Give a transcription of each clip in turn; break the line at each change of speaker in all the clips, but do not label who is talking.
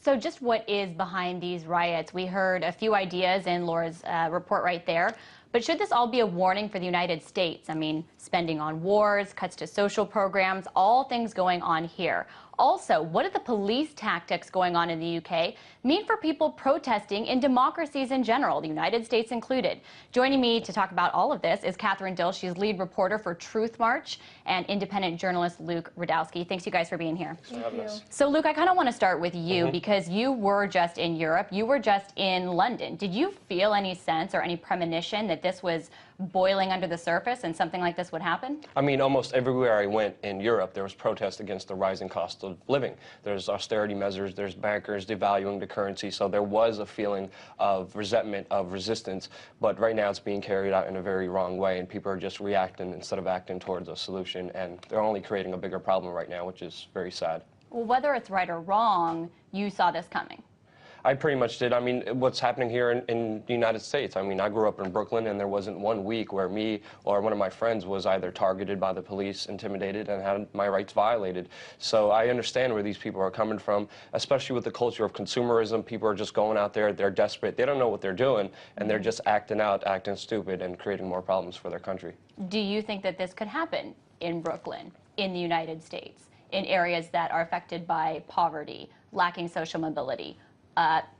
So just what is behind these riots? We heard a few ideas in Laura's report right there. But should this all be a warning for the United States? I mean, spending on wars, cuts to social programs, all things going on here. Also, what do the police tactics going on in the UK mean for people protesting in democracies in general, the United States included? Joining me to talk about all of this is Catherine Dill. She's lead reporter for Truth March, and independent journalist Luke Radowski. Thanks, you guys, for being here.
Thank you.
So, Luke, I kind of want to start with you because you were just in Europe. You were just in London. Did you feel any sense or any premonition that this was boiling under the surface and something like this would happen?
I mean, almost everywhere I went in Europe, there was protest against the rising cost of living. There's austerity measures, there's bankers devaluing the currency, so there was a feeling of resentment, of resistance, but right now it's being carried out in a very wrong way, and people are just reacting instead of acting towards a solution, and they're only creating a bigger problem right now, which is very sad.
Well, whether it's right or wrong, you saw this coming.
I pretty much did. I mean, what's happening here in the United States, I mean, I grew up in Brooklyn, and there wasn't 1 week where me or one of my friends was either targeted by the police, intimidated, and had my rights violated. So I understand where these people are coming from, especially with the culture of consumerism. People are just going out there, they're desperate, they don't know what they're doing, and they're just acting out, acting stupid, and creating more problems for their country. Do
you think that this could happen in Brooklyn, in the United States, in areas that are affected by poverty, lacking social mobility?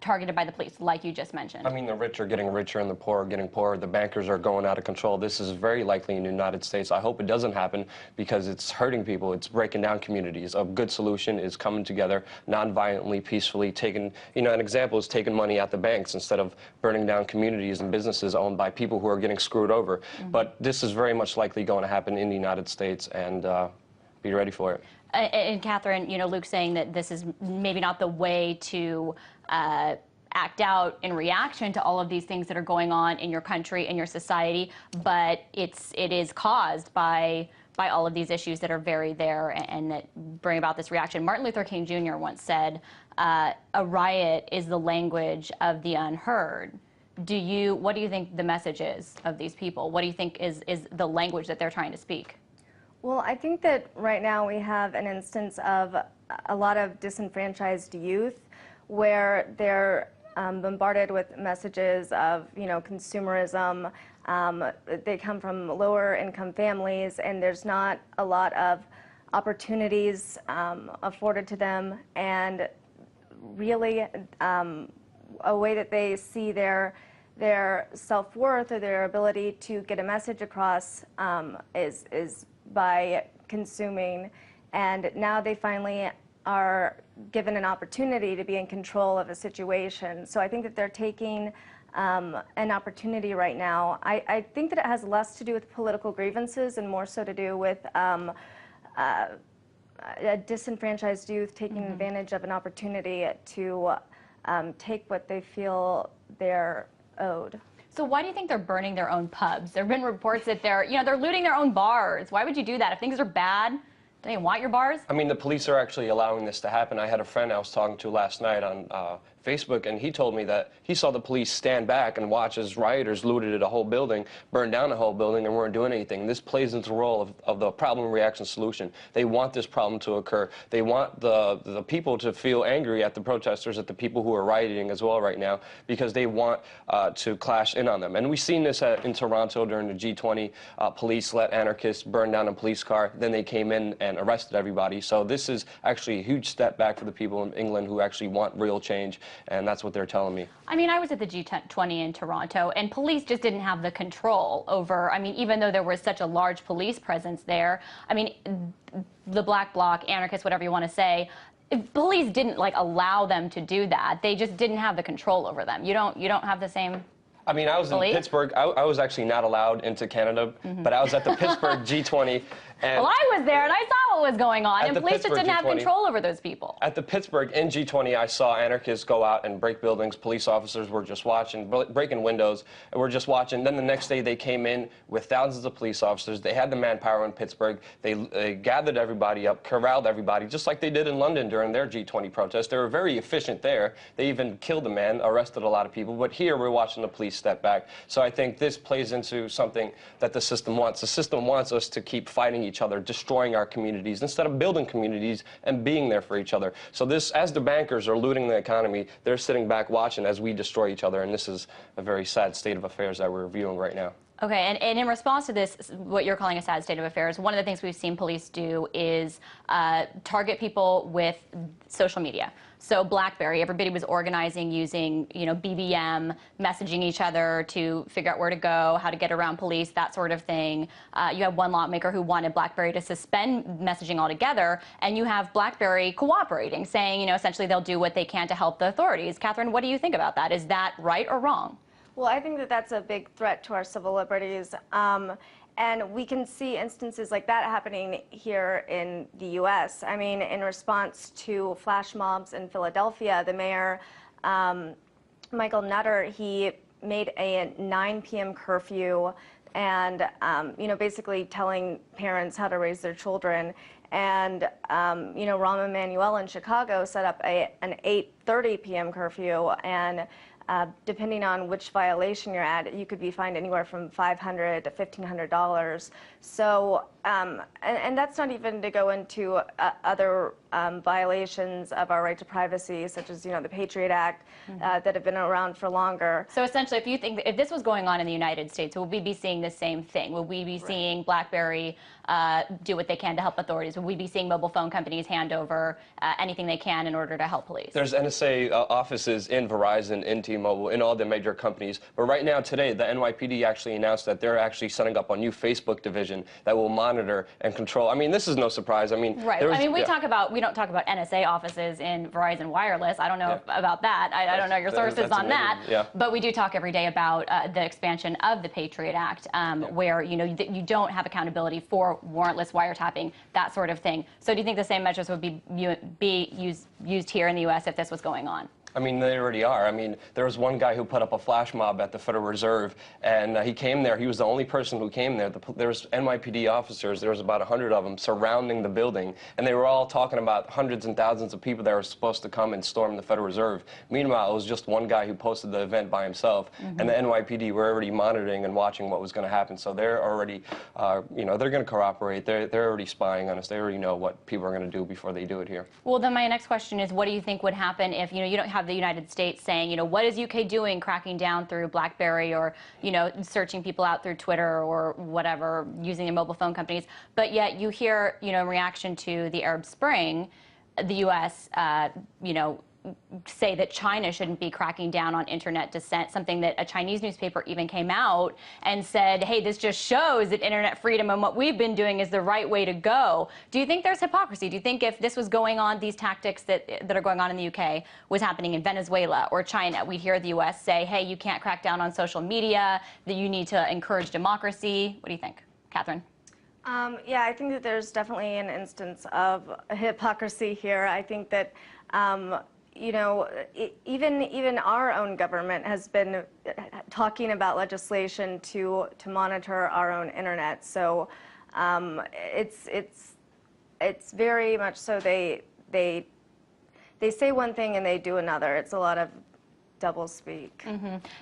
Targeted by the police, like you just mentioned?
I mean, the rich are getting richer and the poor are getting poorer. The bankers are going out of control. This is very likely in the United States. I hope it doesn't happen because it's hurting people. It's breaking down communities. A good solution is coming together non-violently, peacefully, taking, an example is taking money out the banks instead of burning down communities and businesses owned by people who are getting screwed over. But this is very much likely going to happen in the United States, and be ready for it.
And Catherine, Luke's saying that this is maybe not the way to act out in reaction to all of these things that are going on in your country, in your society, but it is caused by all of these issues that are very there and that bring about this reaction. Martin Luther King Jr. once said, a riot is the language of the unheard. What do you think the message is of these people? What do you think is the language that they're trying to speak?
Well, I think that right now we have an instance of a lot of disenfranchised youth where they're bombarded with messages of, consumerism. They come from lower income families, and there's not a lot of opportunities afforded to them, and really a way that they see their self-worth or their ability to get a message across is by consuming, and now they finally are given an opportunity to be in control of a situation. So I think that they're taking an opportunity right now. I think that it has less to do with political grievances and more so to do with a disenfranchised youth taking advantage of an opportunity to take what they feel they're owed.
So why do you think they're burning their own pubs? There have been reports that they're looting their own bars. Why would you do that? If things are bad, don't you want your bars? I
mean, the police are actually allowing this to happen. I had a friend I was talking to last night on Facebook, and he told me that he saw the police stand back and watch as rioters looted a whole building, burned down a whole building, and weren't doing anything. This plays into the role of the problem reaction solution. They want this problem to occur. They want the people to feel angry at the protesters, at the people who are rioting as well right now, because they want to clash in on them. And we've seen this in Toronto during the G20. Police let anarchists burn down a police car. Then they came in and arrested everybody. So this is actually a huge step back for the people in England who actually want real change. And that's what they're telling me.
I mean, I was at the G20 in Toronto, and police just didn't have the control over, even though there was such a large police presence there, the Black Bloc, anarchists, whatever you want to say, police didn't, allow them to do that. They just didn't have the control over them. You don't have the same...
I mean, I was in Pittsburgh. I was actually not allowed into Canada, but I was at the Pittsburgh G20.
And well, I was there, and I saw what was going on, and police just didn't have control over those people.
At the Pittsburgh in G20, I saw anarchists go out and break buildings. Police officers were just watching, breaking windows, and we're just watching. Then the next day, they came in with thousands of police officers. They had the manpower in Pittsburgh. They gathered everybody up, corralled everybody, just like they did in London during their G20 protest. They were very efficient there. They even killed a man, arrested a lot of people. But here, we're watching the police step back. So I think this plays into something that the system wants. The system wants us to keep fighting each other, destroying our communities, instead of building communities and being there for each other. So this, as the bankers are looting the economy, they're sitting back watching as we destroy each other, and this is a very sad state of affairs that we're viewing right now.
Okay, and in response to this, what you're calling a sad state of affairs, one of the things we've seen police do is target people with social media. So BlackBerry, everybody was organizing using, BBM, messaging each other to figure out where to go, how to get around police, that sort of thing. You have one lawmaker who wanted BlackBerry to suspend messaging altogether, and you have BlackBerry cooperating, saying, essentially they'll do what they can to help the authorities. Catherine, what do you think about that? Is that right or wrong?
Well, I think that that's a big threat to our civil liberties. And we can see instances like that happening here in the U.S. I mean, in response to flash mobs in Philadelphia, the mayor, Michael Nutter, he made a 9 p.m. curfew and, basically telling parents how to raise their children. And, Rahm Emanuel in Chicago set up an 8:30 p.m. curfew, and depending on which violation you're at, you could be fined anywhere from $500 to $1,500. So, and that's not even to go into other violations of our right to privacy, such as, the Patriot Act, that have been around for longer.
So essentially, if this was going on in the United States, would we be seeing the same thing? Would we be seeing BlackBerry do what they can to help authorities? Would we be seeing mobile phone companies hand over anything they can in order to help police?
There's NSA offices in Verizon, in T-Mobile, in all the major companies. But right now, today, the NYPD actually announced that they're actually setting up a new Facebook division that will monitor and control. I mean, this is no surprise. I mean,
right. I mean, we don't talk about NSA offices in Verizon Wireless. I don't know about that. I don't know your sources on that.
Yeah.
But we do talk every day about the expansion of the Patriot Act, where you don't have accountability for warrantless wiretapping, that sort of thing. So do you think the same measures would be used here in the U.S. if this was going on?
I mean, they already are. I mean, there was one guy who put up a flash mob at the Federal Reserve, and he came there. He was the only person who came there. There was NYPD officers. There was about 100 of them surrounding the building, and they were all talking about hundreds and thousands of people that were supposed to come and storm the Federal Reserve. Meanwhile, it was just one guy who posted the event by himself, and the NYPD were already monitoring and watching what was going to happen. So they're already, they're going to cooperate. They're already spying on us. They already know what people are going to do before they do it here.
Well, then my next question is, what do you think would happen if, you don't have the United States saying, what is UK doing, cracking down through BlackBerry, or, searching people out through Twitter or whatever, using their mobile phone companies, but yet you hear, in reaction to the Arab Spring, the U.S., say that China shouldn't be cracking down on internet dissent, something that a Chinese newspaper even came out and said, hey, this just shows that internet freedom and what we've been doing is the right way to go. Do you think there's hypocrisy? Do you think if this was going on, these tactics that are going on in the UK was happening in Venezuela or China, we'd hear the US say, hey, you can't crack down on social media, that you need to encourage democracy? What do you think, Catherine?
Yeah, I think that there's definitely an instance of hypocrisy here. I think that even our own government has been talking about legislation to monitor our own internet. So it's very much so they say one thing and they do another. It's a lot of doublespeak.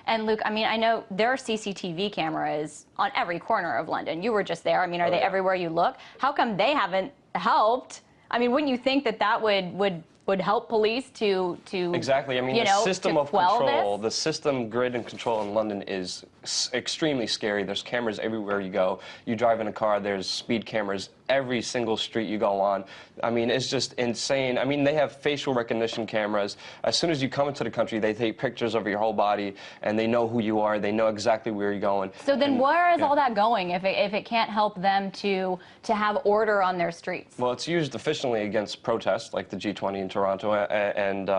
And
Luke, I mean, I know there are CCTV cameras on every corner of London. You were just there. I mean, are they everywhere you look? How come they haven't helped? I mean, wouldn't you think that would help police to
exactly. I mean, the system of control, the system, grid, and control in London is extremely scary. There's cameras everywhere you go. You drive in a car, there's speed cameras every single street you go on. I mean, it's just insane. I mean, they have facial recognition cameras. As soon as you come into the country, they take pictures of your whole body, and they know who you are. They know exactly where you're going.
So then where is all that going if it can't help them to have order on their streets?
Well, it's used efficiently against protests, like the G20 in Toronto and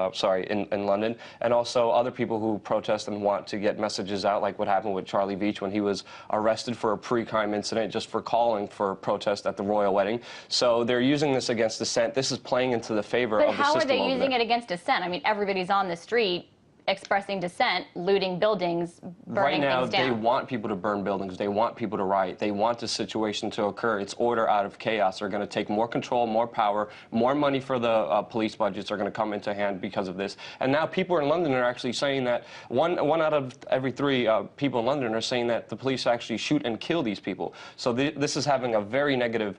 in London, and also other people who protest and want to get messages out, like what happened with Charlie Beach when he was arrested for a pre-crime incident just for calling for a protest at the royal wedding. So they're using this against dissent. This is playing into the favor of the system.
But how are they using it against dissent? I mean, everybody's on the street expressing dissent, looting buildings,
Right
burning
now,
things down.
they want people to burn buildings. They want people to riot. They want this situation to occur. It's order out of chaos. They're going to take more control, more power, more money for the police budgets are going to come into hand because of this. And now people in London are actually saying that one out of every three people in London are saying that the police actually shoot and kill these people. So this is having a very negative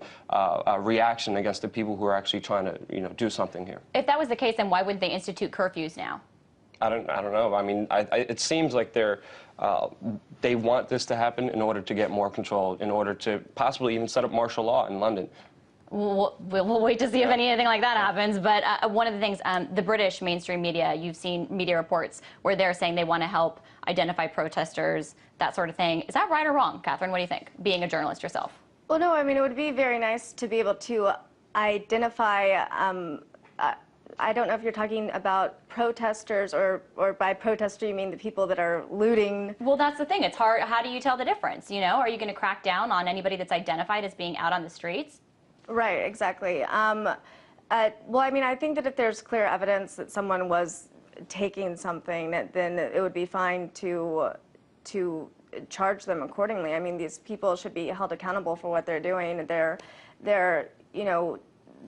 reaction against the people who are actually trying to, do something here.
If that was the case, then why wouldn't they institute curfews now?
I don't know. I mean, it seems like they want this to happen in order to get more control, in order to possibly even set up martial law in London.
We'll wait to see if anything like that happens. But one of the things, the British mainstream media, you've seen media reports where they're saying they want to help identify protesters, that sort of thing. Is that right or wrong, Catherine? What do you think, being a journalist yourself?
Well, no, I mean, it would be very nice to be able to identify I don't know if you're talking about protesters or by protester you mean the people that are looting.
Well, that's the thing. It's hard. How do you tell the difference? Are you going to crack down on anybody that's identified as being out on the streets?
Right, exactly. Well, I mean, I think that if there's clear evidence that someone was taking something, then it would be fine to charge them accordingly. I mean, these people should be held accountable for what they're doing. They're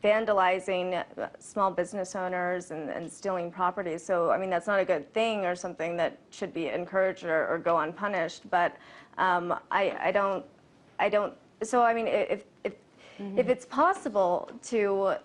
vandalizing small business owners and stealing property. So, I mean, that's not a good thing or something that should be encouraged or go unpunished. But I don't. So, I mean, if it's possible to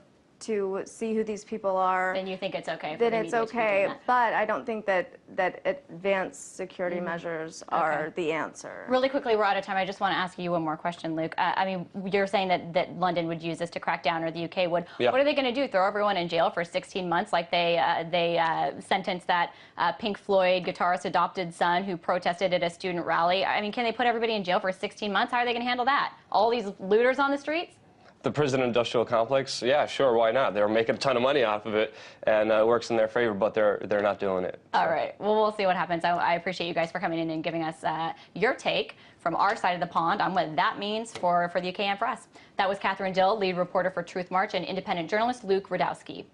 see who these people are,
then you think it's okay.
Then it's okay. But I don't think that advanced security measures are the answer.
Really quickly, we're out of time. I just want to ask you one more question, Luke. I mean, you're saying that London would use this to crack down, or the UK would.
Yeah.
What are they going to do? Throw everyone in jail for 16 months, like they sentenced that Pink Floyd guitarist adopted son who protested at a student rally? I mean, can they put everybody in jail for 16 months? How are they going to handle that? All these looters on the streets?
The prison industrial complex, yeah, sure, why not? They're making a ton of money off of it, and it works in their favor, but they're not doing it. So.
All right. Well, we'll see what happens. I appreciate you guys for coming in and giving us your take from our side of the pond on what that means for the UK and for us. That was Catherine Dill, lead reporter for Truth March, and independent journalist Luke Rudowski.